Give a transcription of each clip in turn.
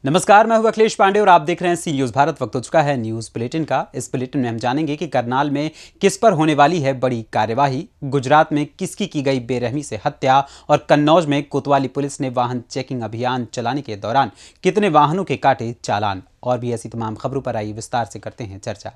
नमस्कार, मैं हूं अखिलेश पांडे और आप देख रहे हैं सी न्यूज़ भारत। वक्त हो चुका है न्यूज़ बुलेटिन का। इस बुलेटिन में हम जानेंगे कि करनाल में किस पर होने वाली है बड़ी कार्यवाही, गुजरात में किसकी की गई बेरहमी से हत्या और कन्नौज में कोतवाली पुलिस ने वाहन चेकिंग अभियान चलाने के दौरान कितने वाहनों के काटे चालान। और भी ऐसी तमाम खबरों पर आई विस्तार से करते हैं चर्चा।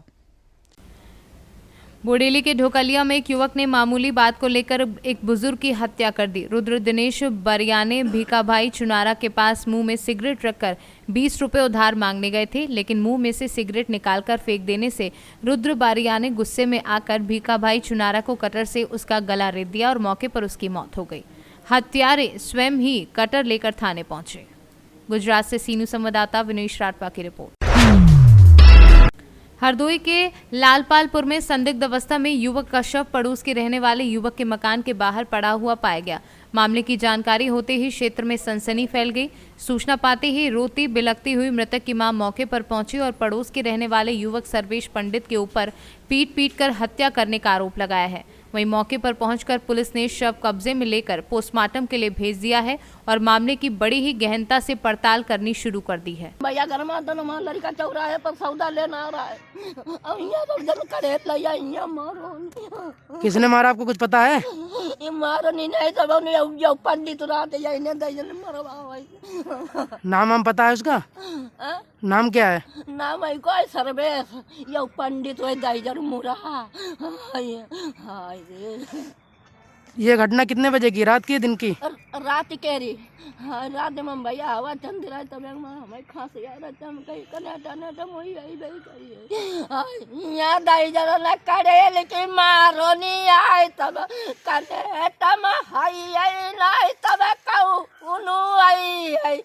बोडेली के ढोकलिया में एक युवक ने मामूली बात को लेकर एक बुजुर्ग की हत्या कर दी। रुद्र दिनेश बरियाने भीखाभाई चुनारा के पास मुंह में सिगरेट रखकर 20 रुपए उधार मांगने गए थे, लेकिन मुंह में से सिगरेट निकालकर फेंक देने से रुद्र बारियाने गुस्से में आकर भीखाभाई चुनारा को कटर से उसका गला रेत दिया और मौके पर उसकी मौत हो गई। हत्यारे स्वयं ही कटर लेकर थाने पहुंचे। गुजरात से सीनू संवाददाता विनेश राठवा की रिपोर्ट। हरदोई के लालपालपुर में संदिग्ध अवस्था में युवक का शव पड़ोस के रहने वाले युवक के मकान के बाहर पड़ा हुआ पाया गया। मामले की जानकारी होते ही क्षेत्र में सनसनी फैल गई। सूचना पाते ही रोती बिलखती हुई मृतक की मां मौके पर पहुंची और पड़ोस के रहने वाले युवक सर्वेश पंडित के ऊपर पीट कर हत्या करने का आरोप लगाया है। वहीं मौके पर पहुंचकर पुलिस ने शव कब्जे में लेकर पोस्टमार्टम के लिए भेज दिया है और मामले की बड़ी ही गहनता से पड़ताल करनी शुरू कर दी है। भैया घर में तो हमारा लड़का चौराहे पर सौदा लेना आ रहा है। किसने मारा, आपको कुछ पता है? मारो नहीं सब पंडित नाम हम पता है उसका? नाम क्या है? नाम है कोई सर्वेश ये पंडित मुरा। ये घटना कितने बजे की, रात की दिन की? रात के रही। हाँ, रात में भैया हवा चंद रहा तब हमें खांसी आ रहा था। हम कहीं कनाटा नाटा मोई आई भाई कहीं यहाँ दाई जरा न करे लेकिन मारो नहीं आए तब कनाटा में हाई आई नहीं तब कहूँ उनु आई आई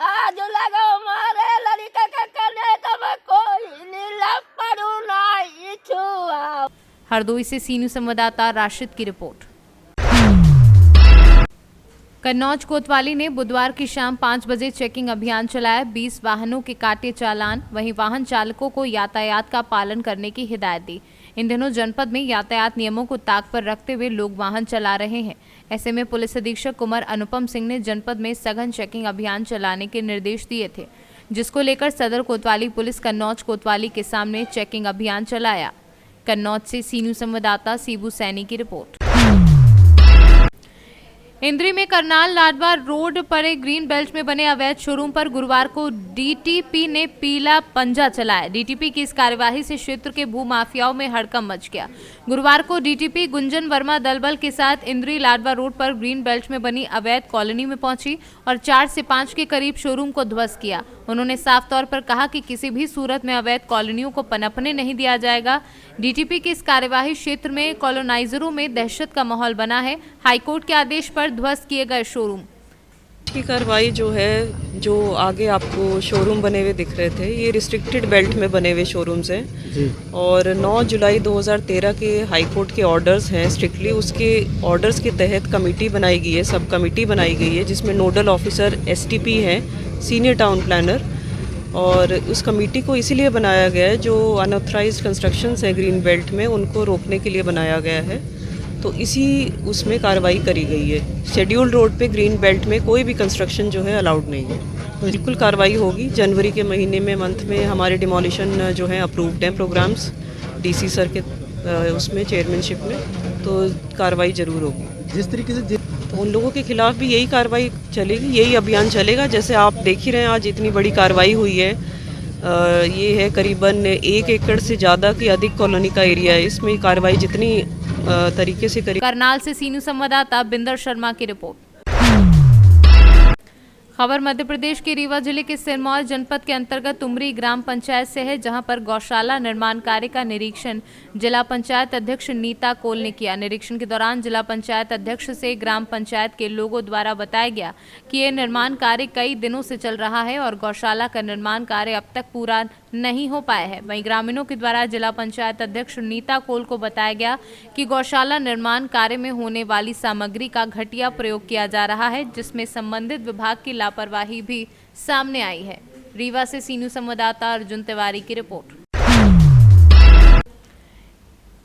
आज लगा मारे लड़का का कने तब कोई नीला पड़ू नहीं छुआ। हरदोई से सीनू संवाददाता राशिद की रिपोर्ट। कन्नौज कोतवाली ने बुधवार की शाम 5 बजे चेकिंग अभियान चलाया। 20 वाहनों के काटे चालान। वहीं वाहन चालकों को यातायात का पालन करने की हिदायत दी। इन दिनों जनपद में यातायात नियमों को ताक पर रखते हुए लोग वाहन चला रहे हैं। ऐसे में पुलिस अधीक्षक कुमार अनुपम सिंह ने जनपद में सघन चेकिंग अभियान चलाने के निर्देश दिए थे, जिसको लेकर सदर कोतवाली पुलिस कन्नौज कोतवाली के सामने चेकिंग अभियान चलाया। कन्नौज से सीनू संवाददाता सीबू सैनी की रिपोर्ट। इंद्री में करनाल लाडवा रोड पर एक ग्रीन बेल्ट में बने अवैध शोरूम पर गुरुवार को डीटीपी ने पीला पंजा चलाया। डीटीपी की इस कार्यवाही से क्षेत्र के भू माफियाओं में हड़कंप मच गया। गुरुवार को डीटीपी गुंजन वर्मा दलबल के साथ इंद्री लाडवा रोड पर ग्रीन बेल्ट में बनी अवैध कॉलोनी में पहुंची और 4 से 5 के करीब शोरूम को ध्वस्त किया। उन्होंने साफ तौर पर कहा कि किसी भी सूरत में अवैध कॉलोनियों को पनपने नहीं दिया जाएगा। डीटीपी की इस कार्यवाही क्षेत्र में कॉलोनाइजरों में दहशत का माहौल बना है। हाईकोर्ट के आदेश पर ध्वस्त किए गए शोरूम की कार्रवाई जो है, जो आगे आपको शोरूम बने हुए दिख रहे थे, ये रिस्ट्रिक्टेड बेल्ट में बने हुए शोरूम्स हैं और 9 जुलाई 2013 के हाई कोर्ट के ऑर्डर्स हैं। स्ट्रिक्टली उसके ऑर्डर्स के तहत कमेटी बनाई गई है, सब कमेटी बनाई गई है, जिसमें नोडल ऑफिसर एसटीपी हैं, सीनियर टाउन प्लानर। और उस कमेटी को इसीलिए बनाया गया है, जो अनऑथराइज्ड कंस्ट्रक्शंस हैं ग्रीन बेल्ट में, उनको रोकने के लिए बनाया गया है। तो इसी उसमें कार्रवाई करी गई है। शेड्यूल रोड पे ग्रीन बेल्ट में कोई भी कंस्ट्रक्शन जो है अलाउड नहीं है। तो बिल्कुल कार्रवाई होगी। जनवरी के महीने में मंथ में हमारे डिमोलिशन जो है अप्रूव्ड हैं प्रोग्राम्स डीसी सर के उसमें चेयरमैनशिप में, तो कार्रवाई ज़रूर होगी। जिस तरीके से उन लोगों के खिलाफ भी यही कार्रवाई चलेगी, यही अभियान चलेगा। जैसे आप देख ही रहे हैं आज इतनी बड़ी कार्रवाई हुई है। ये है करीबन 1 एकड़ से ज़्यादा की अधिक कॉलोनी का एरिया है। इसमें कार्रवाई जितनी तरीके से करी। करनाल से सीनू संवाददाता बिंदर शर्मा की रिपोर्ट। खबर मध्य प्रदेश के रीवा जिले के सिरमौर जनपद के अंतर्गत उमरी ग्राम पंचायत से है, जहां पर गौशाला निर्माण कार्य का निरीक्षण जिला पंचायत अध्यक्ष नीता कोल ने किया। निरीक्षण के दौरान जिला पंचायत अध्यक्ष से ग्राम पंचायत के लोगों द्वारा बताया गया कि यह निर्माण कार्य कई दिनों से चल रहा है और गौशाला का निर्माण कार्य अब तक पूरा नहीं हो पाया है। वहीं ग्रामीणों के द्वारा जिला पंचायत अध्यक्ष नीता कोल को बताया गया कि गौशाला निर्माण कार्य में होने वाली सामग्री का घटिया प्रयोग किया जा रहा है, जिसमें संबंधित विभाग की लापरवाही भी सामने आई है। रीवा से सीनू संवाददाता अर्जुन तिवारी की रिपोर्ट।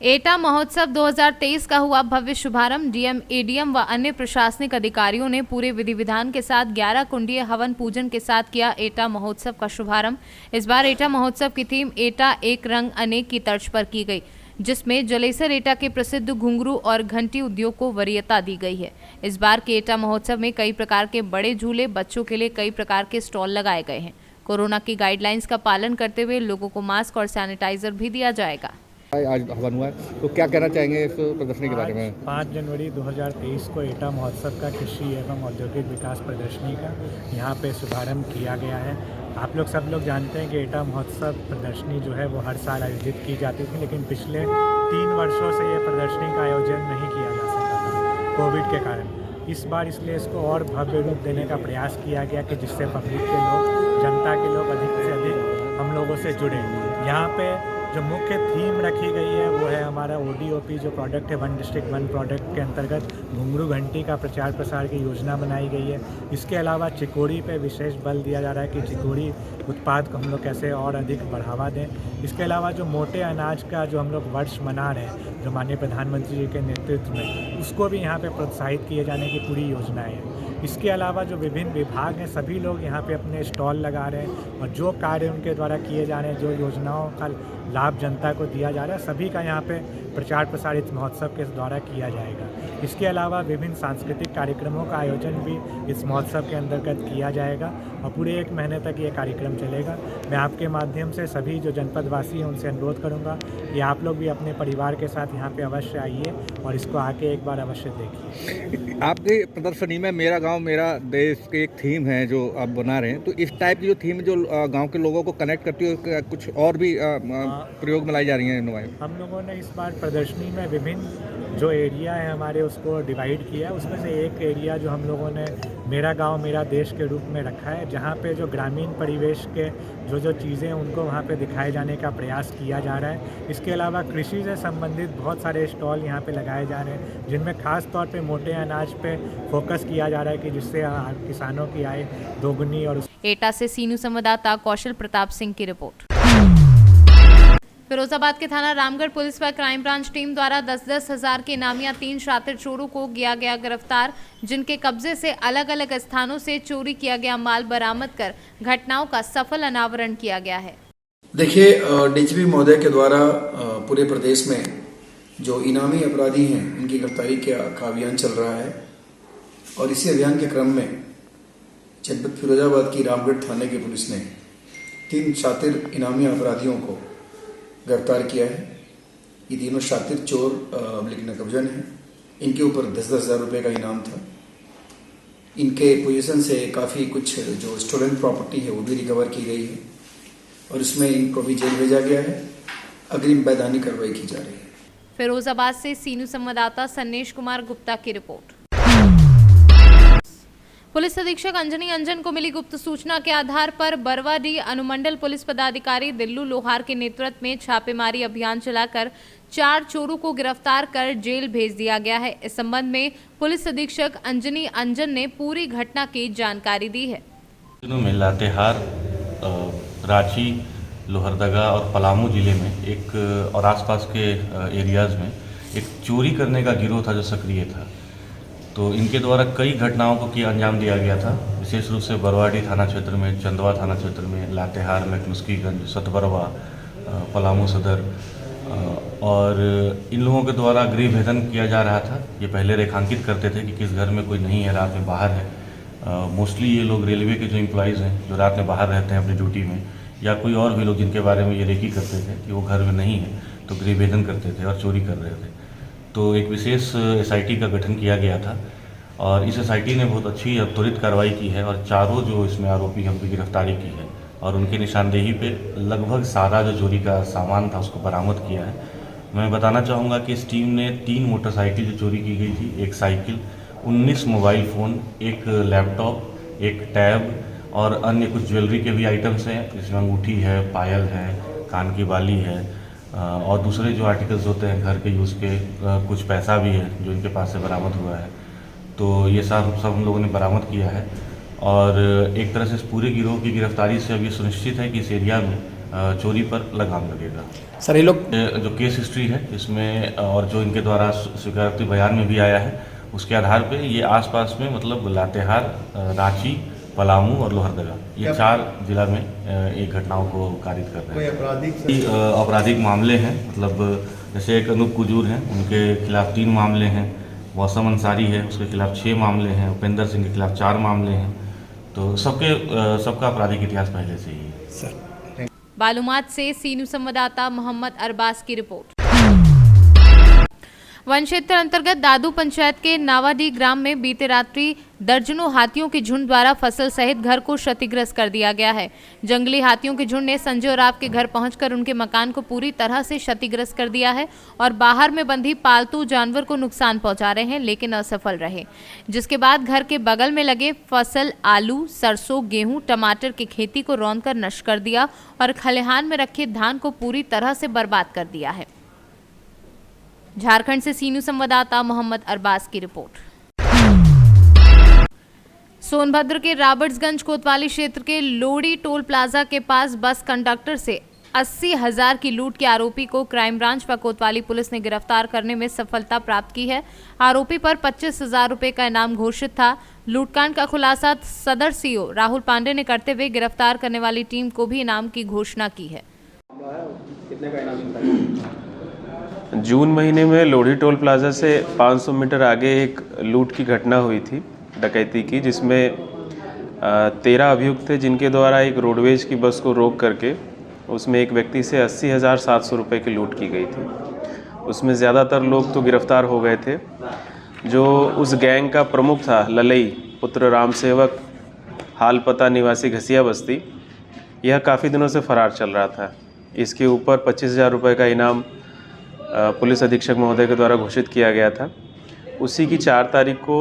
एटा महोत्सव 2023 का हुआ भव्य शुभारंभ। डीएम, एडीएम व अन्य प्रशासनिक अधिकारियों ने पूरे विधि विधान के साथ 11 कुंडीय हवन पूजन के साथ किया एटा महोत्सव का शुभारंभ। इस बार एटा महोत्सव की थीम एटा एक रंग अनेक की तर्ज पर की गई, जिसमें जलेसर एटा के प्रसिद्ध घुंघरू और घंटी उद्योग को वरीयता दी गई है। इस बार के एटा महोत्सव में कई प्रकार के बड़े झूले, बच्चों के लिए कई प्रकार के स्टॉल लगाए गए हैं। कोरोना की गाइडलाइंस का पालन करते हुए लोगों को मास्क और सैनिटाइजर भी दिया जाएगा। आज हवन हुआ है, तो क्या कहना चाहेंगे इस प्रदर्शनी के बारे में? 5 जनवरी 2023 को एटा महोत्सव का कृषि एवं औद्योगिक विकास प्रदर्शनी का यहाँ पे शुभारंभ किया गया है। आप लोग सब लोग जानते हैं कि एटा महोत्सव प्रदर्शनी जो है वो हर साल आयोजित की जाती थी, लेकिन पिछले 3 वर्षों से ये प्रदर्शनी का आयोजन नहीं किया जा सकता था कोविड के कारण। इस बार इसलिए इसको और भव्य रूप देने का प्रयास किया गया कि जिससे पब्लिक के लोग, जनता के लोग अधिक से अधिक हम लोगों से जुड़े। यहाँ पे जो मुख्य थीम रखी गई है वो है हमारा ODOP जो प्रोडक्ट है, 1 डिस्ट्रिक्ट 1 प्रोडक्ट के अंतर्गत घुंघरू घंटी का प्रचार प्रसार की योजना बनाई गई है। इसके अलावा चिकोड़ी पे विशेष बल दिया जा रहा है कि चिकोड़ी उत्पाद को हम लोग कैसे और अधिक बढ़ावा दें। इसके अलावा जो मोटे अनाज का जो हम लोग वर्ष मना रहे हैं, जो माननीय प्रधानमंत्री जी के नेतृत्व में, उसको भी यहाँ पे प्रोत्साहित किए जाने की पूरी योजनाएं हैं। इसके अलावा जो विभिन्न विभाग हैं, सभी लोग यहाँ पे अपने स्टॉल लगा रहे हैं और जो कार्य उनके द्वारा किए जा रहे हैं, जो योजनाओं का लाभ जनता को दिया जा रहा है, सभी का यहाँ पे प्रचार प्रसार इस महोत्सव के द्वारा किया जाएगा। इसके अलावा विभिन्न सांस्कृतिक कार्यक्रमों का आयोजन भी इस महोत्सव के अंतर्गत किया जाएगा और पूरे 1 महीने तक ये कार्यक्रम चलेगा। मैं आपके माध्यम से सभी जो जनपदवासी हैं उनसे अनुरोध करूँगा कि आप लोग भी अपने परिवार के साथ यहाँ पे अवश्य आइए और इसको आके एक बार अवश्य देखिए। आपकी प्रदर्शनी में मेरा गांव मेरा देश के एक थीम है जो आप बना रहे हैं, तो इस टाइप की जो थीम जो गांव के लोगों को कनेक्ट करती है, कुछ और भी प्रयोग में लाई जा रही हैं? हम लोगों ने इस बार प्रदर्शनी में विभिन्न जो एरिया है हमारे उसको डिवाइड किया है। उसमें से एक एरिया जो हम लोगों ने मेरा गांव मेरा देश के रूप में रखा है, जहां पे जो ग्रामीण परिवेश के जो चीज़ें हैं उनको वहां पे दिखाए जाने का प्रयास किया जा रहा है। इसके अलावा कृषि से संबंधित बहुत सारे स्टॉल यहां पे लगाए जा रहे हैं, जिनमें खास तौर पे मोटे अनाज पे फोकस किया जा रहा है कि जिससे किसानों की आय दोगुनी। और एटा से सीनू संवाददाता कौशल प्रताप सिंह की रिपोर्ट। फिरोजाबाद के थाना रामगढ़ पुलिस व क्राइम ब्रांच टीम द्वारा 10-10 हज़ार के इनामिया 3 शातिर चोरों को किया गया गिरफ्तार, जिनके कब्जे से अलग अलग स्थानों से चोरी किया गया माल बरामद कर घटनाओं का सफल अनावरण किया गया है। देखिए, डीजीपी महोदय के द्वारा पूरे प्रदेश में जो इनामी अपराधी हैं उनकी गिरफ्तारी का अभियान चल रहा है और इसी अभियान के क्रम में जनपद फिरोजाबाद की रामगढ़ थाने की पुलिस ने 3 शातिर इनामी अपराधियों को गिरफ्तार किया है। ये तीनों शातिर चोर नकबजन हैं। इनके ऊपर 10-10 हज़ार रुपये का इनाम था। इनके पोजीशन से काफ़ी कुछ जो स्टोलन प्रॉपर्टी है वो भी रिकवर की गई है और इसमें इनको भी जेल भेजा गया है। अग्रिम वैधानिक कार्रवाई की जा रही है। फिरोजाबाद से सीनू संवाददाता सन्नेश कुमार गुप्ता की रिपोर्ट। पुलिस अधीक्षक अंजनी अंजन को मिली गुप्त सूचना के आधार पर बरवाडीह अनुमंडल पुलिस पदाधिकारी दिल्लू लोहार के नेतृत्व में छापेमारी अभियान चलाकर 4 चोरों को गिरफ्तार कर जेल भेज दिया गया है। इस संबंध में पुलिस अधीक्षक अंजनी अंजन ने पूरी घटना की जानकारी दी है। में लातेहार, रांची, लोहरदगा और पलामू जिले में एक और आसपास के एरियाज़ में एक चोरी करने का गिरोह था जो सक्रिय था। तो इनके द्वारा कई घटनाओं को अंजाम दिया गया था, विशेष रूप से बरवाडीह थाना क्षेत्र में, चंदवा थाना क्षेत्र में, लातेहार में, मुस्कीगंज, सतबरवा, पलामू सदर, और इन लोगों के द्वारा गृह भेदन किया जा रहा था। ये पहले रेखांकित करते थे कि किस घर में कोई नहीं है, रात में बाहर है। मोस्टली ये लोग रेलवे के जो एम्प्लॉइज़ हैं जो रात में बाहर रहते हैं अपनी ड्यूटी में, या कोई और भी लोग जिनके बारे में ये रेकी करते थे कि वो घर में नहीं है, तो गृह भेदन करते थे और चोरी कर रहे थे। तो एक विशेष SIT का गठन किया गया था और इस SIT ने बहुत अच्छी और त्वरित कार्रवाई की है और चारों जो इसमें आरोपी हम की गिरफ्तारी की है और उनकी निशानदेही पे लगभग सारा जो चोरी का सामान था उसको बरामद किया है। मैं बताना चाहूँगा कि इस टीम ने 3 मोटरसाइकिल जो चोरी की गई थी, 1 cycle, 19 mobile phone, 1 laptop, 1 tab और अन्य कुछ ज्वेलरी के भी आइटम्स हैं, जिसमें अंगूठी है, पायल है, कान की बाली है और दूसरे जो आर्टिकल्स होते हैं घर के यूज़ के, कुछ पैसा भी है जो इनके पास से बरामद हुआ है। तो ये सब हम लोगों ने बरामद किया है और एक तरह से इस पूरे गिरोह की गिरफ्तारी से अब ये सुनिश्चित है कि इस एरिया में चोरी पर लगाम लगेगा। सर ये लोग जो केस हिस्ट्री है इसमें और जो इनके द्वारा स्वीकारोक्ति बयान में भी आया है उसके आधार पे ये आसपास में मतलब लातेहार, रांची, पलामू और लोहरदगा ये 4 जिला में एक घटनाओं को कारित कर रहे हैं। आपराधिक मामले हैं, मतलब जैसे एक अनूप कुजूर हैं, उनके खिलाफ 3 मामले हैं। मौसम अंसारी है, उसके खिलाफ 6 मामले हैं। उपेंद्र सिंह के खिलाफ 4 मामले हैं। तो सबका आपराधिक इतिहास पहले से ही है। सर मालूमात से सी न्यूज़ संवाददाता मोहम्मद अरबाज की रिपोर्ट। वन क्षेत्र अंतर्गत दादू पंचायत के नावाडी ग्राम में बीते रात्रि दर्जनों हाथियों के झुंड द्वारा फसल सहित घर को क्षतिग्रस्त कर दिया गया है। जंगली हाथियों के झुंड ने संजय उराव के घर पहुंचकर उनके मकान को पूरी तरह से क्षतिग्रस्त कर दिया है और बाहर में बंधी पालतू जानवर को नुकसान पहुंचा रहे हैं, लेकिन असफल रहे। जिसके बाद घर के बगल में लगे फसल आलू, सरसों, गेहूं, टमाटर की खेती को रौंदकर नष्ट कर दिया और खलिहान में रखे धान को पूरी तरह से बर्बाद कर दिया है। झारखंड से सी न्यूज़ संवाददाता मोहम्मद अरबाज की रिपोर्ट। सोनभद्र के रॉबर्ट्सगंज कोतवाली क्षेत्र के लोड़ी टोल प्लाजा के पास बस कंडक्टर से 80,000 की लूट के आरोपी को क्राइम ब्रांच व कोतवाली पुलिस ने गिरफ्तार करने में सफलता प्राप्त की है। आरोपी पर 25,000 रुपए का इनाम घोषित था। लूटकांड का खुलासा सदर सीओ राहुल पांडे ने करते हुए गिरफ्तार करने वाली टीम को भी इनाम की घोषणा की है। कितने का इनाम? जून महीने में लोढ़ी टोल प्लाजा से 500 मीटर आगे एक लूट की घटना हुई थी, डकैती की, जिसमें 13 अभियुक्त थे, जिनके द्वारा एक रोडवेज की बस को रोक करके उसमें एक व्यक्ति से 80,700 रुपये की लूट की गई थी। उसमें ज़्यादातर लोग तो गिरफ्तार हो गए थे। जो उस गैंग का प्रमुख था, ललई पुत्र राम सेवक, हाल पता निवासी घसिया बस्ती, यह काफ़ी दिनों से फरार चल रहा था। इसके ऊपर 25,000 रुपये का इनाम पुलिस अधीक्षक महोदय के द्वारा घोषित किया गया था। उसी की 4 तारीख को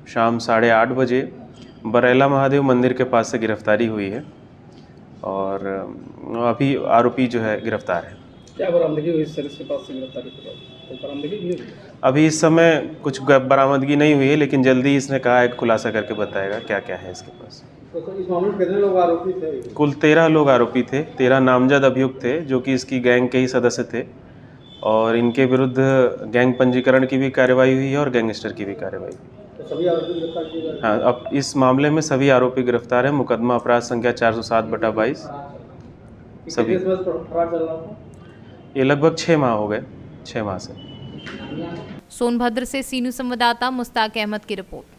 शाम 8:30 बजे बरैला महादेव मंदिर के पास से गिरफ्तारी हुई है और अभी आरोपी जो है गिरफ्तार है। क्या बरामदगी हुई सर इसके पास से गिरफ्तारी के बाद? बरामदगी भी हुई? अभी इस समय कुछ बरामदगी नहीं हुई है, लेकिन जल्दी इसने कहा है खुलासा करके बताएगा क्या क्या है इसके पास। तो इस मामले में कितने लोग आरोपी थे? कुल 13 लोग आरोपी थे। 13 नामजद अभियुक्त थे जो कि इसकी गैंग के ही सदस्य थे और इनके विरुद्ध गैंग पंजीकरण की भी कार्रवाई हुई है और गैंगस्टर की भी कार्रवाई। तो सभी आरोपी गिरफ्तार किए गए? हाँ, अब इस मामले में सभी आरोपी गिरफ्तार हैं। मुकदमा अपराध संख्या 407/22 सभी। ये लगभग 6 माह हो गए, 6 माह से। सोनभद्र से सी न्यूज़ संवाददाता मुस्ताक अहमद की रिपोर्ट।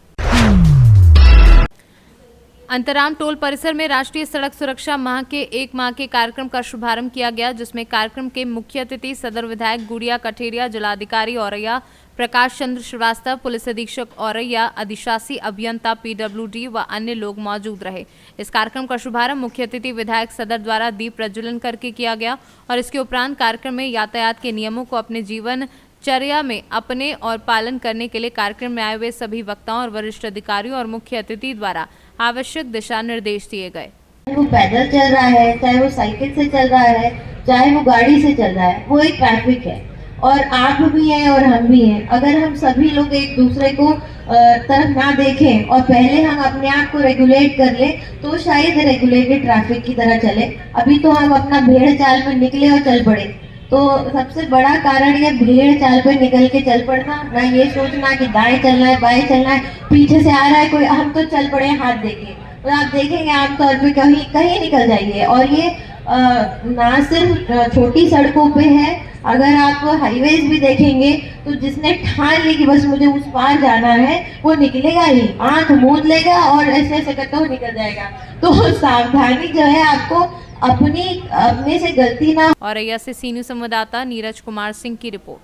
अंतराम टोल परिसर में राष्ट्रीय सड़क सुरक्षा माह के 1 माह के कार्यक्रम का शुभारंभ किया गया, जिसमें कार्यक्रम के मुख्य अतिथि सदर विधायक गुड़िया कठेरिया, जिलाधिकारी औरैया प्रकाश चंद्र श्रीवास्तव, पुलिस अधीक्षक औरैया, अधिशासी अभियंता PWD व अन्य लोग मौजूद रहे। इस कार्यक्रम का शुभारंभ मुख्य अतिथि विधायक सदर द्वारा दीप प्रज्वलन करके किया गया और इसके उपरांत कार्यक्रम में यातायात के नियमों को अपने जीवन चर्या में अपने और पालन करने के लिए कार्यक्रम में आए हुए सभी वक्ताओं और वरिष्ठ अधिकारियों और मुख्य अतिथि द्वारा आवश्यक दिशा निर्देश दिए गए। वो पैदल चल रहा है, चाहे वो साइकिल से चल रहा है, चाहे वो गाड़ी से चल रहा है, वो एक ट्रैफिक है और आप भी हैं और हम भी हैं। अगर हम सभी लोग एक दूसरे को तरफ ना देखें और पहले हम अपने आप को रेगुलेट कर ले तो शायद रेगुलेटेड ट्रैफिक की तरह चले। अभी तो हम अपना भेड़ चाल में निकले और चल पड़े। तो सबसे बड़ा कारण ये भेड़ चाल पे निकल के चल पड़ना, ना ये सोचना कि दाएं चलना है बाएं चलना है, पीछे से आ रहा है कोई, हम तो चल पड़े हाथ देके। तो आप देखेंगे आमतौर पे कहीं निकल जाइए। और ये ना सिर्फ छोटी सड़कों पे है, अगर आप हाईवेज भी देखेंगे तो जिसने ठान ली कि बस मुझे उस पार जाना है वो निकलेगा ही, आंख मूंद लेगा और ऐसे ऐसे करते हुए निकल जाएगा। तो सावधानी जो है आपको अपने से गलती ना। औरैया से सी न्यूज़ संवाददाता नीरज कुमार सिंह की रिपोर्ट।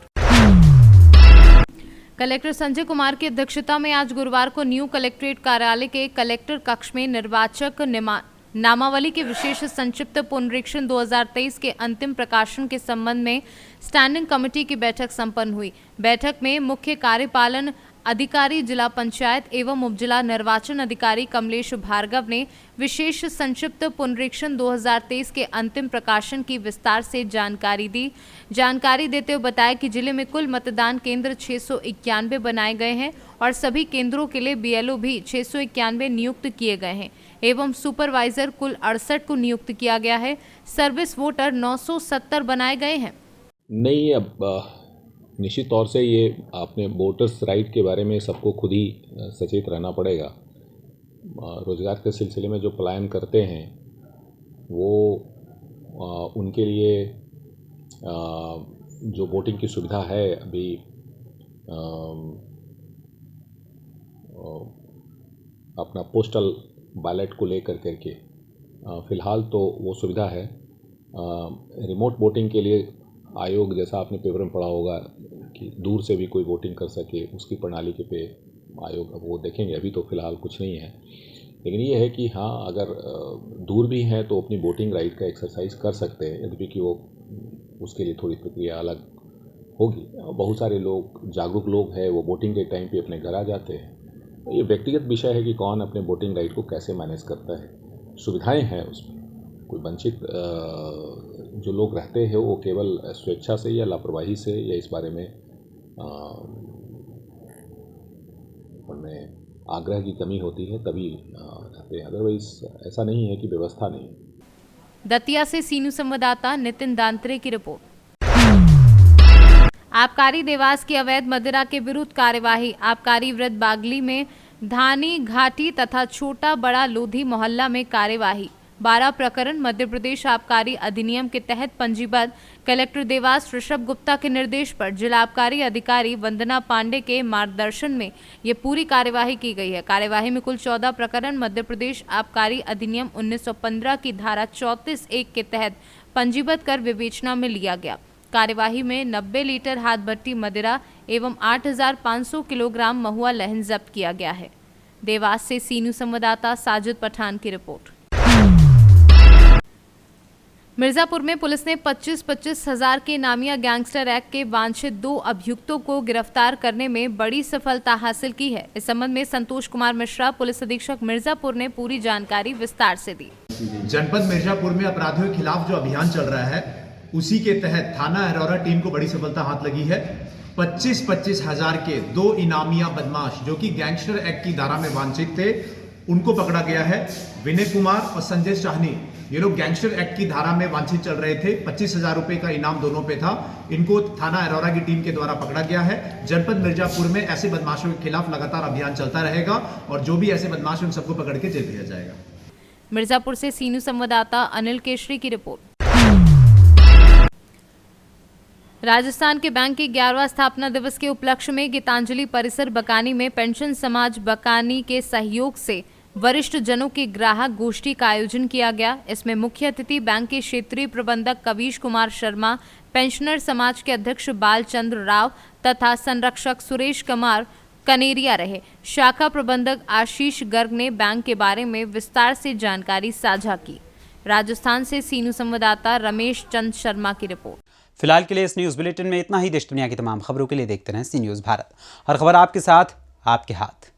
कलेक्टर संजय कुमार की अध्यक्षता में आज गुरुवार को न्यू कलेक्ट्रेट कार्यालय के कलेक्टर कक्ष में निर्वाचक नामावली के विशेष संक्षिप्त पुनरीक्षण 2023 के अंतिम प्रकाशन के संबंध में स्टैंडिंग कमेटी की बैठक संपन्न हुई। बैठक में मुख्य कार्यपालन अधिकारी जिला पंचायत एवं उपजिला निर्वाचन अधिकारी कमलेश भार्गव ने विशेष संक्षिप्त पुनरीक्षण 2023 के अंतिम प्रकाशन की विस्तार से जानकारी दी। जानकारी देते हुए बताया कि जिले में कुल मतदान केंद्र 691 बनाए गए हैं और सभी केंद्रों के लिए BLO भी 691 नियुक्त किए गए हैं एवं सुपरवाइजर कुल 68 को नियुक्त किया गया है। सर्विस वोटर 970 बनाए गए हैं। नहीं, अब निश्चित तौर से ये आपने वोटर्स राइट के बारे में सबको खुद ही सचेत रहना पड़ेगा। रोज़गार के सिलसिले में जो पलायन करते हैं वो उनके लिए जो वोटिंग की सुविधा है अभी अपना पोस्टल बैलेट को लेकर करके फ़िलहाल तो वो सुविधा है। रिमोट वोटिंग के लिए आयोग, जैसा आपने पेपर में पढ़ा होगा कि दूर से भी कोई वोटिंग कर सके, उसकी प्रणाली के पे आयोग अब वो देखेंगे। अभी तो फ़िलहाल कुछ नहीं है, लेकिन ये है कि हाँ, अगर दूर भी हैं तो अपनी वोटिंग राइट का एक्सरसाइज कर सकते हैं, यद्यपि कि वो उसके लिए थोड़ी प्रक्रिया अलग होगी। बहुत सारे लोग, जागरूक लोग हैं, वो वोटिंग के टाइम पे अपने घर आ जाते हैं। ये व्यक्तिगत विषय है कि कौन अपने वोटिंग राइट को कैसे मैनेज करता है। सुविधाएं हैं उसमें, कोई वंचित जो लोग रहते हैं वो केवल स्वेच्छा से या लापरवाही से या इस बारे में उनमें आग्रह की कमी होती है तभी रहते हैं, अदरवाइज ऐसा नहीं है कि व्यवस्था नहीं। दतिया से सीनू संवाददाता नितिन दांत्रे की रिपोर्ट। आबकारी देवास की अवैध मदिरा के विरुद्ध कार्यवाही। आबकारी वृत्त बागली में धानी घाटी तथा छोटा बड़ा लोधी मोहल्ला में कार्यवाही। 12 प्रकरण मध्य प्रदेश आबकारी अधिनियम के तहत पंजीबद्ध। कलेक्टर देवास ऋषभ गुप्ता के निर्देश पर जिला आबकारी अधिकारी वंदना पांडे के मार्गदर्शन में ये पूरी कार्यवाही की गई है। कार्यवाही में कुल 14 प्रकरण मध्य प्रदेश आबकारी अधिनियम 1915 की धारा 34(1) के तहत पंजीबद्ध कर विवेचना में लिया गया। कार्यवाही में 90 लीटर हाथ भट्टी मदिरा एवं 8,500 किलोग्राम महुआ लहन जब्त किया गया है। देवास से सीनू संवाददाता साजिद पठान की रिपोर्ट। मिर्जापुर में पुलिस ने 25-25 हजार के नामिया गैंगस्टर एक्ट के वांछित 2 अभियुक्तों को गिरफ्तार करने में बड़ी सफलता हासिल की है। इस संबंध में संतोष कुमार मिश्रा, पुलिस अधीक्षक मिर्जापुर, ने पूरी जानकारी विस्तार से दी। जनपद मिर्जापुर में अपराधियों के खिलाफ जो अभियान चल रहा है उसी के तहत थाना अरोरा टीम को बड़ी सफलता हाथ लगी है। 25-25 हजार के 2 इनामिया बदमाश जो कि गैंगस्टर एक्ट की धारा में वांछित थे, उनको पकड़ा गया है। विनय कुमार और संजय शाहनी, ये लोग गैंगस्टर एक्ट की धारा में वांछित चल रहे थे। 25,000 रुपए का इनाम दोनों पे था। इनको थाना अरोरा की टीम के द्वारा पकड़ा गया है। जनपद मिर्जापुर में ऐसे बदमाशों के खिलाफ लगातार अभियान चलता रहेगा और जो भी ऐसे बदमाश उन सबको पकड़ के जेल भेजा जाएगा। मिर्जापुर से सीनू संवाददाता अनिल केशरी की रिपोर्ट। राजस्थान के बैंक के 11वां स्थापना दिवस के उपलक्ष्य में गीतांजलि परिसर बकानी में पेंशन समाज बकानी के सहयोग से वरिष्ठ जनों की ग्राहक गोष्ठी का आयोजन किया गया। इसमें मुख्य अतिथि बैंक के क्षेत्रीय प्रबंधक कवीश कुमार शर्मा, पेंशनर समाज के अध्यक्ष बालचंद्र राव तथा संरक्षक सुरेश कुमार कनेरिया रहे। शाखा प्रबंधक आशीष गर्ग ने बैंक के बारे में विस्तार से जानकारी साझा की। राजस्थान से सीनू संवाददाता रमेश चंद शर्मा की रिपोर्ट। फिलहाल के लिए इस न्यूज़ बुलेटिन में इतना ही। देश दुनिया की तमाम खबरों के लिए देखते रहें सी न्यूज़ भारत। हर खबर आपके साथ, आपके हाथ।